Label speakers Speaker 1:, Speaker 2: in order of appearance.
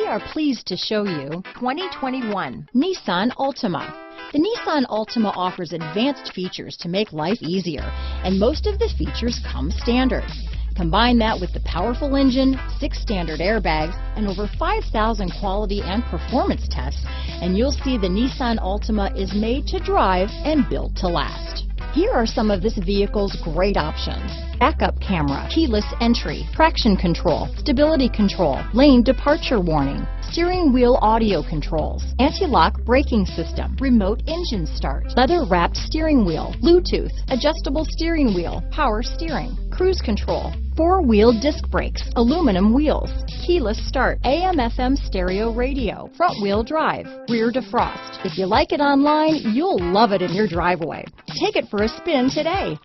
Speaker 1: are pleased to show you 2021 Nissan Altima. The Nissan Altima offers advanced features to make life easier, and most of the features come standard. Combine that with the powerful engine, 6 standard airbags, and over 5,000 quality and performance tests, and you'll see the Nissan Altima is made to drive and built to last. Here are some of this vehicle's great options: backup camera, keyless entry, traction control, stability control, lane departure warning, steering wheel audio controls, anti-lock braking system, remote engine start, leather-wrapped steering wheel, Bluetooth, adjustable steering wheel, power steering, cruise control, 4-wheel disc brakes, aluminum wheels, keyless start, AM/FM stereo radio, front-wheel drive, rear defrost. If you like it online, you'll love it in your driveway. Take it for a spin today.